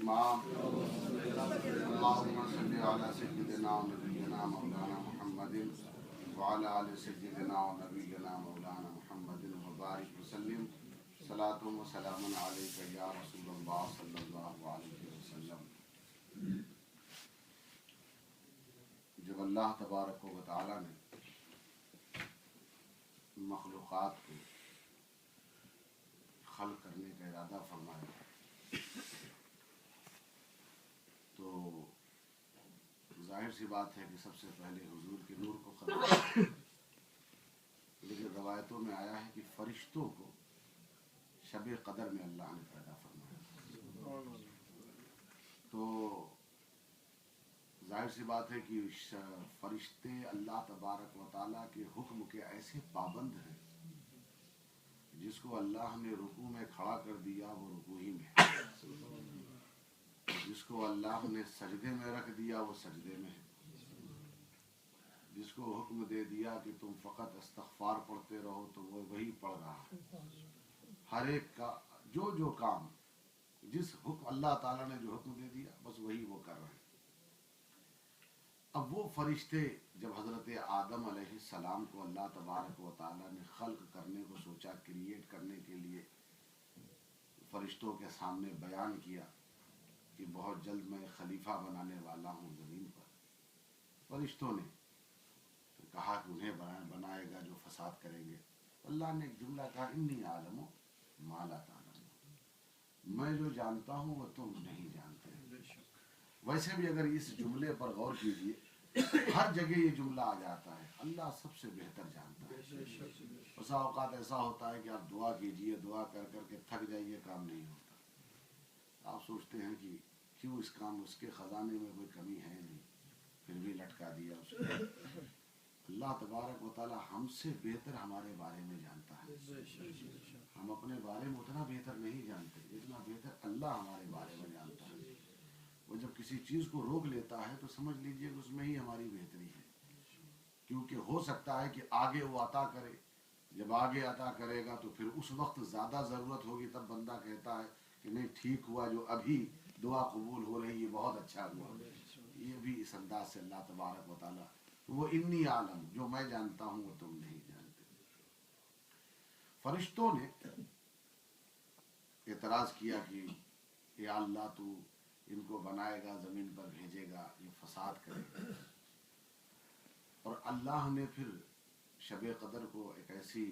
الإمام اللهم صل على سيدنا ونبينا مولانا محمد وعلى آل سيدنا ونبينا مولانا محمد وبارك وسلم صلاة وسلام عليك يا رسول الله صلى الله عليه وسلم۔ جب اللہ تبارک و تعالی نے مخلوقات کو خلق کرنے کا ارادہ فرمایا تو ظاہر سی بات ہے کہ سب سے پہلے حضور کے نور کو خلق کیا، لیکن روایتوں میں آیا ہے کہ فرشتوں کو شب قدر میں اللہ نے پیدا فرمایا۔ تو ظاہر سی بات ہے کہ فرشتے اللہ تبارک و تعالیٰ کے حکم کے ایسے پابند ہیں، جس کو اللہ نے رکوع میں کھڑا کر دیا وہ رکوع ہی میں ہے، جس کو اللہ نے سجدے میں رکھ دیا وہ سجدے میں ہے، جس کو حکم دے دیا کہ تم فقط استغفار پڑھتے رہو تو وہ وہی پڑھ رہا ہے۔ ہر ایک کا جو کام جس حکم اللہ تعالیٰ نے جو حکم دے دیا بس وہی وہ کر رہے ہیں۔ اب وہ فرشتے جب حضرت آدم علیہ السلام کو اللہ تبارک و تعالیٰ نے خلق کرنے کو سوچا، کریٹ کرنے کے لیے فرشتوں کے سامنے بیان کیا کہ بہت جلد میں خلیفہ بنانے والا ہوں زمین پر، فرشتوں نے کہا کہ انہیں بنائے گا جو فساد کریں گے۔ اللہ نے ایک جملہ کہا، انی اعلم ما لا تعلمون، میں جو جانتا ہوں وہ تم نہیں جانتے۔ ویسے بھی اگر اس جملے پر غور کیجئے، ہر جگہ یہ جملہ آ جاتا ہے، اللہ سب سے بہتر جانتا ہے۔ بسا اوقات ایسا ہوتا ہے کہ آپ دعا کیجئے، دعا کر کر کے تھک جائیے، کام نہیں ہوتا، آپ سوچتے ہیں کہ کیوں اس کام اس کے خزانے میں کوئی کمی ہے نہیں، پھر بھی لٹکا دیا اس کو۔ اللہ تبارک و تعالی ہم سے بہتر ہمارے بارے میں جانتا ہے، ہم اپنے بارے میں اتنا بہتر نہیں جانتے جتنا بہتر اللہ ہمارے بارے میں جانتا ہے۔ وہ جب کسی چیز کو روک لیتا ہے تو سمجھ لیجئے کہ اس میں ہی ہماری بہتری ہے، کیونکہ ہو سکتا ہے کہ آگے وہ عطا کرے، جب آگے عطا کرے گا تو پھر اس وقت زیادہ ضرورت ہوگی، تب بندہ کہتا ہے کہ نہیں ٹھیک ہوا جو ابھی دعا قبول ہو رہی ہے، بہت اچھا ہوا۔ یہ بھی اس انداز سے اللہ تبارک و تعالیٰ، وہ انی عالم، جو میں جانتا ہوں وہ تم نہیں جانتے۔ فرشتوں نے اعتراض کیا کہ یا اللہ تو ان کو بنائے گا، زمین پر بھیجے گا، یہ فساد کرے گا۔ اور اللہ نے پھر شب قدر کو ایک ایسی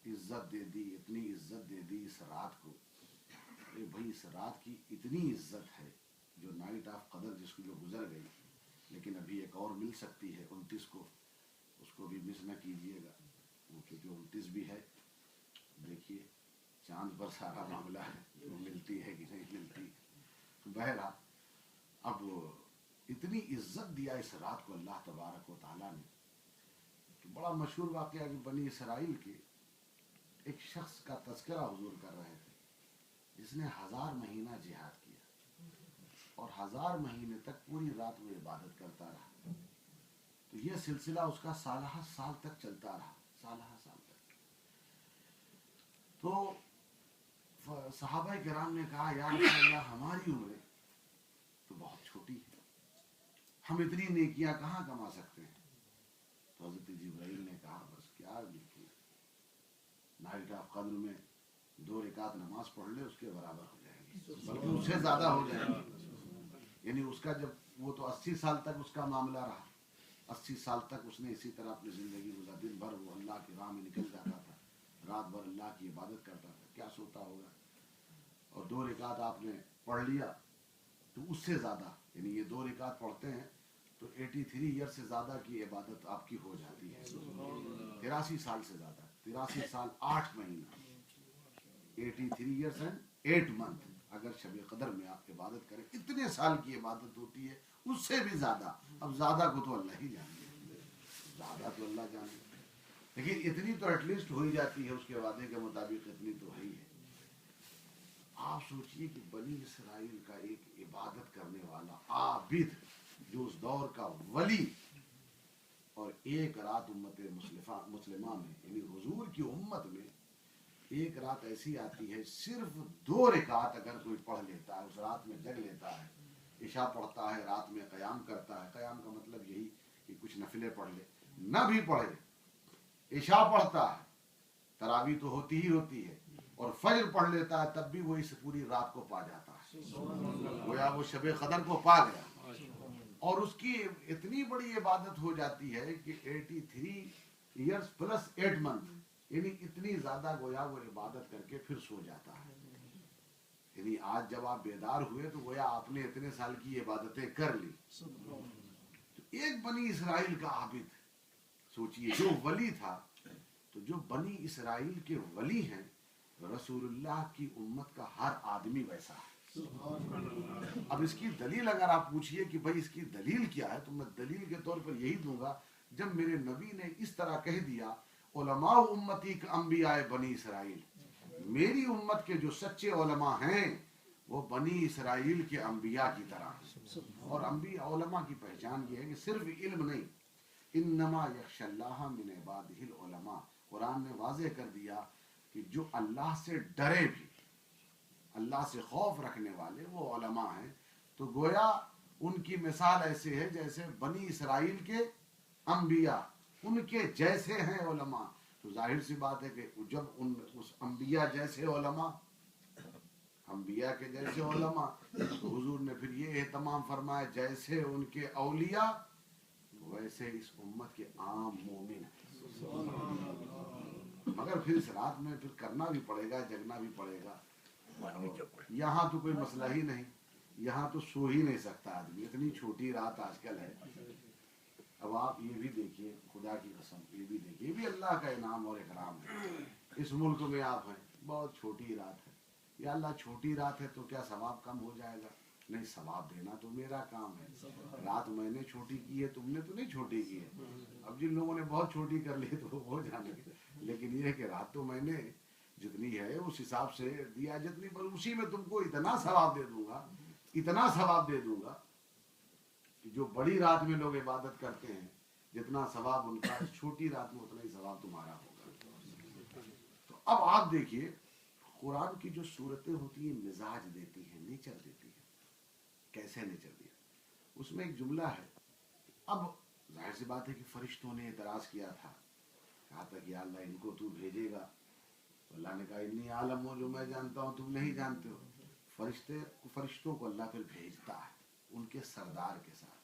عزت دے دی، اتنی عزت دے دی اس رات کو، ارے بھائی اس رات کی اتنی عزت ہے، جو نائٹ آف قدر جس کو جو گزر گئی، لیکن ابھی ایک اور مل سکتی ہے 29 کو، اس کو بھی مس نہ کیجیے گا، وہ کیونکہ 29 بھی ہے، دیکھیے چاند پر سارا معاملہ ہے، وہ ملتی ہے کہ نہیں ملتی۔ بہرحال اب اتنی عزت دیا اس رات کو اللہ تبارک و تعالیٰ نے کہ بڑا مشہور واقعہ کہ بنی اسرائیل کے ایک شخص کا تذکرہ حضور کر رہے تھے، جس نے 1000 مہینہ جہاد کیا اور 1000 مہینے تک پوری رات وہ عبادت کرتا رہا، تو یہ سلسلہ اس کا سالہ سال تک چلتا رہا، سالہ سال تک۔ تو صحابہ کرام نے کہا یا رسول اللہ ہماری عمریں تو بہت چھوٹی ہے، ہم اتنی نیکیاں کہاں کما سکتے ہیں؟ تو حضرت جبرائیل نے کہا بس کیا نیکی، نائٹ آف قدر میں 2 رکعت نماز پڑھ لے اس کے برابر ہو جائے گی، بلکہ اس سے زیادہ ہو جائے گی۔ یعنی اس کا جب وہ تو 80 سال تک اس کا معاملہ رہا، 80 سال تک اس نے اسی طرح اپنی زندگی گزاری، دن بھر وہ اللہ کی راہ میں نکل جاتا تھا، رات بھر اللہ کی عبادت کرتا تھا، کیا سوتا ہوگا، اور 2 رکعت آپ نے پڑھ لیا تو اس سے زیادہ، یعنی یہ 2 رکعت پڑھتے ہیں تو 83 ایئر سے زیادہ کی عبادت آپ کی ہو جاتی ہے، 83 سال سے زیادہ، 83 سال 8 مہینہ، 83 ایئرس اینڈ 8 منتھ اگر شب قدر میں آپ عبادت کریں، اتنے سال کی عبادت ہوتی ہے، اس سے بھی زیادہ۔ اب زیادہ کو تو اللہ ہی جانتے، زیادہ تو اللہ جانتے، لیکن اتنی تو ایٹ لیسٹ ہو ہی جاتی ہے، اس کے وعدے کے مطابق اتنی تو ہے ہی ہے۔ آپ سوچئے کہ بنی اسرائیل کا ایک عبادت کرنے والا عابد، جو اس دور کا ولی، اور ایک رات امت مسلمہ میں یعنی حضور کی امت میں ایک رات ایسی آتی ہے صرف 2 رکعت اگر کوئی پڑھ لیتا ہے، اس رات میں جگ لیتا ہے، عشاء پڑھتا ہے، رات میں قیام کرتا ہے، قیام کا مطلب یہی کہ کچھ نفلیں پڑھ لے، نہ بھی پڑھے عشاء پڑھتا ہے، تراویح تو ہوتی ہی ہوتی ہے، اور فجر پڑھ لیتا ہے، تب بھی وہ اس پوری رات کو پا جاتا ہے، گویا وہ شب قدر کو پا گیا، اور اس کی اتنی بڑی عبادت ہو جاتی ہے کہ 83 ایئرس پلس 8 منتھ، یعنی اتنی زیادہ گویا وہ عبادت کر کے پھر سو جاتا ہے. یعنی آج جب آپ بیدار ہوئے تو گویا آپ نے اتنے سال کی عبادتیں کر لی. تو ایک بنی اسرائیل کا عابد، سوچئے جو ولی تھا، تو جو بنی اسرائیل کے ولی ہیں، رسول اللہ کی امت کا ہر آدمی ویسا ہے. اب اس کی دلیل اگر آپ پوچھئے کہ بھائی اس کی دلیل کیا ہے، تو میں دلیل کے طور پر یہی دوں گا، جب میرے نبی نے اس طرح کہہ دیا علماء امتی کا انبیاء بنی اسرائیل، میری امت کے جو سچے علماء ہیں وہ بنی اسرائیل کے انبیاء کی طرح ہیں. اور انبیاء علماء کی پہچان یہ ہے کہ صرف علم نہیں، انما یخشی اللہ من عبادہ العلماء. قرآن نے واضح کر دیا کہ جو اللہ سے ڈرے بھی، اللہ سے خوف رکھنے والے وہ علماء ہیں. تو گویا ان کی مثال ایسے ہے جیسے بنی اسرائیل کے انبیاء ان کے جیسے ہیں علماء. تو ظاہر سی بات ہے کہ جب اس انبیاء جیسے علماء، انبیاء کے جیسے علماء، تو حضور نے پھر یہ اہتمام فرمایا جیسے ان کے اولیاء ویسے اس امت کے عام مومن ہیں. مگر پھر اس رات میں پھر کرنا بھی پڑے گا، جگنا بھی پڑے گا. یہاں تو کوئی مسئلہ ہی نہیں، یہاں تو سو ہی نہیں سکتا آدمی، اتنی چھوٹی رات آج کل ہے. اب آپ یہ بھی دیکھیے، خدا کی قسم یہ بھی دیکھیے، یہ بھی اللہ کا انعام اور اکرام ہے. اس ملک میں آپ ہیں، بہت چھوٹی رات ہے. یا اللہ چھوٹی رات ہے تو کیا ثواب کم ہو جائے گا؟ نہیں، ثواب دینا تو میرا کام ہے. رات میں نے چھوٹی کی ہے، تم نے تو نہیں چھوٹی کی ہے. اب جن لوگوں نے بہت چھوٹی کر لی تو وہ جانے گے، لیکن یہ ہے کہ رات تو میں نے جتنی ہے اس حساب سے دیا، جتنی پر اسی میں تم کو اتنا ثواب دے دوں گا، اتنا ثواب دے دوں گا کہ جو بڑی رات میں لوگ عبادت کرتے ہیں جتنا ثواب ان کا، اس چھوٹی رات میں اتنا ہی ثواب تمہارا ہوگا. تو اب آپ دیکھیے قرآن کی جو صورتیں ہوتی ہیں مزاج دیتی ہیں، نیچر دیتی ہیں. کیسے نیچر دیا؟ اس میں ایک جملہ ہے. اب ظاہر سی بات ہے کہ فرشتوں نے اعتراض کیا تھا، کہا تھا کہ یا اللہ ان کو تو بھیجے گا. اللہ نے کہا انی عالم ہوں، جو میں جانتا ہوں تم نہیں جانتے ہو. فرشتوں کو اللہ پھر بھیجتا ہے ان کے سردار کے ساتھ.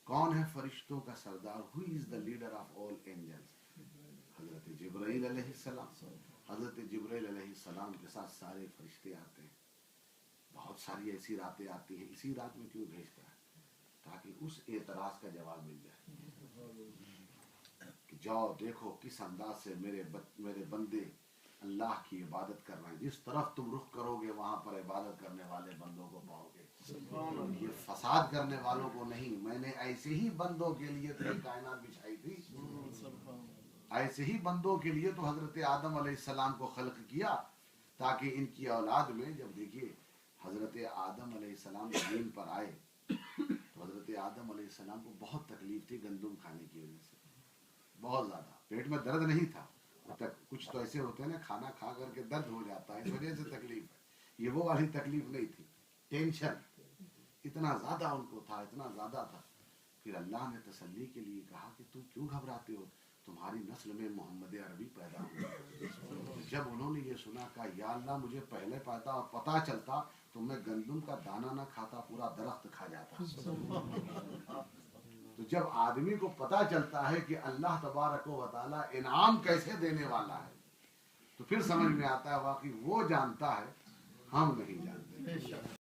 کون ہے فرشتوں کا سردار؟ Who is the leader of all angels؟ حضرت جبرائیل علیہ السلام. حضرت جبرائیل علیہ السلام کے ساتھ سارے فرشتے آتے ہیں. بہت ساری ایسی راتیں آتی ہیں. اسی رات میں کیوں بھیجتا ہے؟ تاکہ اس اعتراض کا جواب مل جائے کہ جاؤ دیکھو کس انداز سے میرے بندے اللہ کی عبادت کر رہے ہیں. جس طرف تم رخ کرو گے وہاں پر عبادت کرنے والے بندوں کو پاؤ گے. یہ فساد کرنے والوں کو نہیں. میں نے ایسے ہی بندوں کے لیے تو کائنات بچھائی تھی، ایسے ہی بندوں کے لیے تو حضرت آدم علیہ السلام کو خلق کیا، تاکہ ان کی اولاد میں، جب دیکھیے حضرت آدم علیہ السلام زمین پر آئے تو حضرت آدم علیہ السلام کو بہت تکلیف تھی گندم کھانے کی وجہ سے، بہت زیادہ. پیٹ میں درد نہیں تھا، کچھ تو ایسے ہوتے ہیں نا کھانا کھا کر کے درد ہو جاتا ہے، اس وجہ سے تکلیف ہے. یہ وہ والی تکلیف نہیں تھی، ٹینشن اتنا زیادہ ان کو تھا، اتنا زیادہ تھا. پھر اللہ نے تسلی کے لیے کہا کہ تم کیوں گھبراتے ہو، تمہاری نسل میں محمد عربی پیدا ہوا. جب انہوں نے یہ سنا کہا یا اللہ مجھے پہلے پتا چلتا تو میں گندم کا دانہ نہ کھاتا، پورا درخت کھا جاتا. تو جب آدمی کو پتا چلتا ہے کہ اللہ تبارک و تعالی انعام کیسے دینے والا ہے تو پھر سمجھ میں آتا ہے واقعی وہ جانتا ہے، ہم نہیں جانتے.